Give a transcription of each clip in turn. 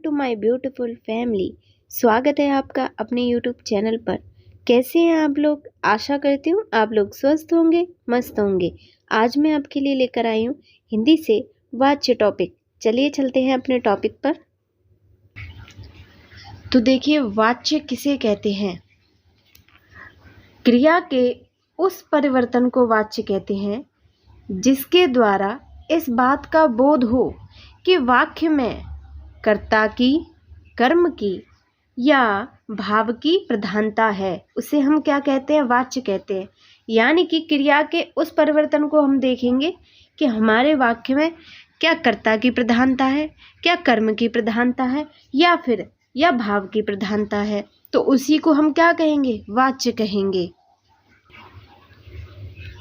To my beautiful family. स्वागत है आपका अपने यूट्यूब चैनल पर। कैसे हैं आप लोग? आशा करती हूँ आप लोग स्वस्थ होंगे, मस्त होंगे। आज मैं आपके लिए लेकर आई हूँ हिंदी से वाच्य टॉपिक। चलिए चलते हैं अपने टॉपिक पर। तो देखिए, वाच्य किसे कहते हैं? क्रिया के उस परिवर्तन को वाच्य कहते हैं जिसके द्वारा इस बात का बोध हो कि वाक्य में कर्ता की, कर्म की या भाव की प्रधानता है। उसे हम क्या कहते हैं? वाच्य कहते हैं। यानी कि क्रिया के उस परिवर्तन को हम देखेंगे कि हमारे वाक्य में क्या कर्ता की प्रधानता है, क्या कर्म की प्रधानता है या भाव की प्रधानता है। तो उसी को हम क्या कहेंगे? वाच्य कहेंगे।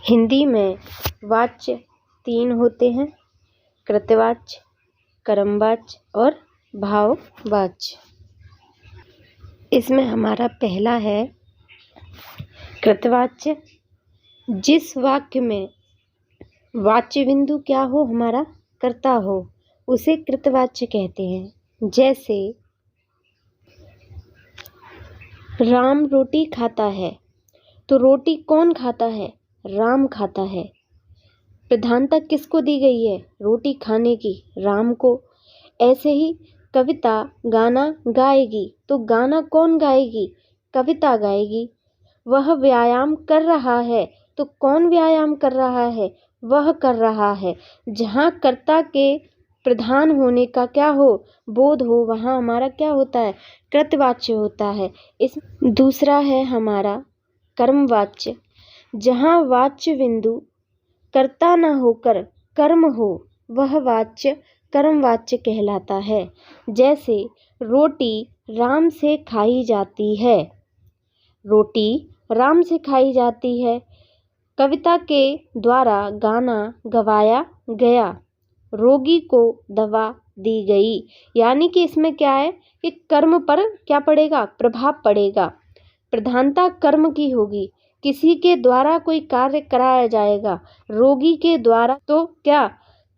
हिंदी में वाच्य 3 होते हैं: कृतवाच्य, कर्मवाच्य और भाववाच्य। इसमें हमारा पहला है कृतवाच्य। जिस वाक्य में वाच्य बिंदु क्या हो? हमारा कर्ता हो, उसे कृतवाच्य कहते हैं। जैसे राम रोटी खाता है, तो रोटी कौन खाता है? राम खाता है। प्रधानता किसको दी गई है? रोटी खाने की, राम को। ऐसे ही कविता गाना गाएगी, तो गाना कौन गाएगी? कविता गाएगी। वह व्यायाम कर रहा है, तो कौन व्यायाम कर रहा है? वह कर रहा है। जहाँ कर्ता के प्रधान होने का क्या हो? बोध हो, वहाँ हमारा क्या होता है? कृतवाच्य होता है। इस दूसरा है हमारा कर्मवाच्य। जहाँ वाच्य बिंदु कर्ता न होकर कर्म हो, वह वाच्य कर्मवाच्य कहलाता है। जैसे रोटी राम से खाई जाती है, रोटी राम से खाई जाती है। कविता के द्वारा गाना गवाया गया, रोगी को दवा दी गई। यानी कि इसमें क्या है कि कर्म पर क्या पड़ेगा? प्रभाव पड़ेगा। प्रधानता कर्म की होगी। किसी के द्वारा कोई कार्य कराया जाएगा, रोगी के द्वारा तो क्या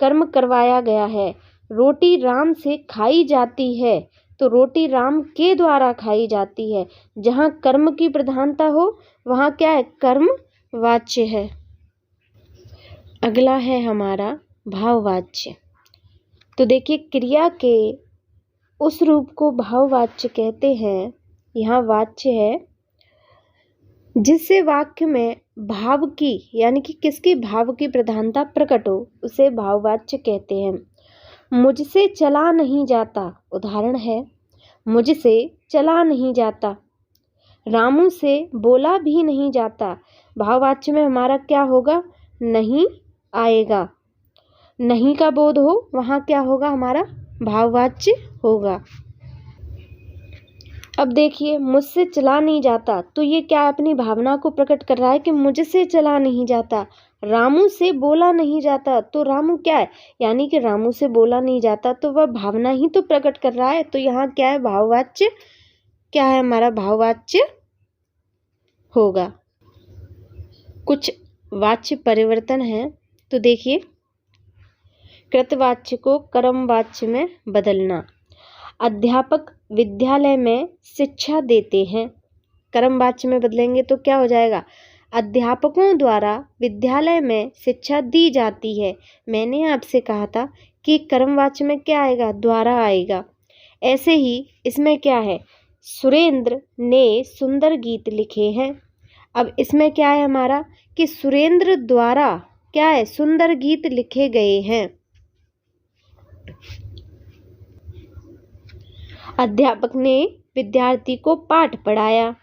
कर्म करवाया गया है। रोटी राम से खाई जाती है, तो रोटी राम के द्वारा खाई जाती है। जहाँ कर्म की प्रधानता हो, वहाँ क्या है? कर्म वाच्य है। अगला है हमारा भाववाच्य। तो देखिए, क्रिया के उस रूप को भाववाच्य कहते हैं। यहाँ वाच्य है जिससे वाक्य में भाव की, यानी कि किसकी भाव की प्रधानता प्रकट हो, उसे भाववाच्य कहते हैं। मुझसे चला नहीं जाता, उदाहरण है मुझसे चला नहीं जाता। रामू से बोला भी नहीं जाता। भाववाच्य में हमारा क्या होगा? नहीं आएगा। नहीं का बोध हो, वहाँ क्या होगा? हमारा भाववाच्य होगा। अब देखिए, मुझसे चला नहीं जाता, तो ये क्या अपनी भावना को प्रकट कर रहा है कि मुझसे चला नहीं जाता। रामू से बोला नहीं जाता, तो रामू क्या है? यानी कि रामू से बोला नहीं जाता, तो वह भावना ही तो प्रकट कर रहा है। तो यहाँ क्या है? भाववाच्य क्या है? हमारा भाववाच्य होगा। कुछ वाच्य परिवर्तन है। तो देखिए, कृतवाच्य को कर्मवाच्य में बदलना। अध्यापक विद्यालय में शिक्षा देते हैं, कर्मवाच्य में बदलेंगे तो क्या हो जाएगा? अध्यापकों द्वारा विद्यालय में शिक्षा दी जाती है। मैंने आपसे कहा था कि कर्मवाच्य में क्या आएगा? द्वारा आएगा। ऐसे ही इसमें क्या है? सुरेंद्र ने सुंदर गीत लिखे हैं। अब इसमें क्या है हमारा कि सुरेंद्र द्वारा क्या है? सुंदर गीत लिखे गए हैं। अध्यापक ने विद्यार्थी को पाठ पढ़ाया।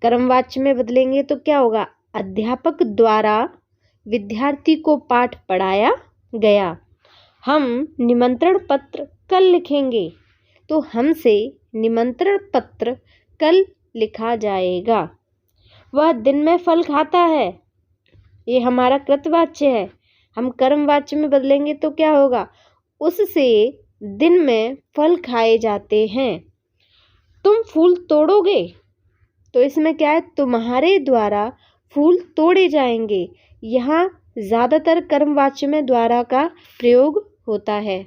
कर्मवाच्य में बदलेंगे तो क्या होगा? अध्यापक द्वारा विद्यार्थी को पाठ पढ़ाया गया। हम निमंत्रण पत्र कल लिखेंगे, तो हमसे निमंत्रण पत्र कल लिखा जाएगा। वह दिन में फल खाता है, ये हमारा कृतवाच्य है। हम कर्मवाच्य में बदलेंगे तो क्या होगा? उससे दिन में फल खाए जाते हैं। तुम फूल तोड़ोगे, तो इसमें क्या है? तुम्हारे द्वारा फूल तोड़े जाएंगे। यहाँ ज़्यादातर कर्मवाच्य में द्वारा का प्रयोग होता है।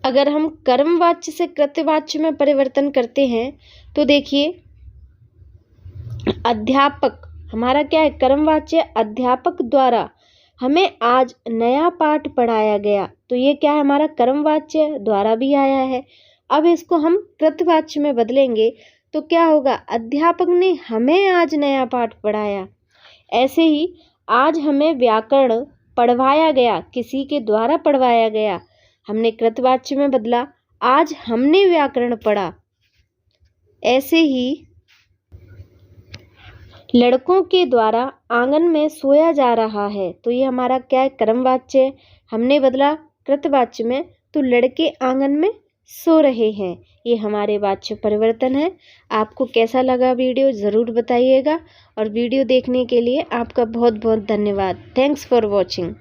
अगर हम कर्मवाच्य से कृतवाच्य में परिवर्तन करते हैं तो देखिए, अध्यापक हमारा क्या है, कर्मवाच्य। अध्यापक द्वारा हमें आज नया पाठ पढ़ाया गया, तो ये क्या है, हमारा कर्मवाच्य द्वारा भी आया है। अब इसको हम कृतवाच्य में बदलेंगे तो क्या होगा, अध्यापक ने हमें आज नया पाठ पढ़ाया। ऐसे ही आज हमें व्याकरण पढ़वाया गया, किसी के द्वारा पढ़वाया गया, हमने कृतवाच्य में बदला, आज हमने व्याकरण पढ़ा। ऐसे ही लड़कों के द्वारा आंगन में सोया जा रहा है, तो ये हमारा क्या है, कर्मवाच्य। हमने बदला कृतवाच्य में, तो लड़के आंगन में सो रहे हैं। ये हमारे वाच्य परिवर्तन है। आपको कैसा लगा वीडियो ज़रूर बताइएगा, और वीडियो देखने के लिए आपका बहुत बहुत धन्यवाद। Thanks for watching.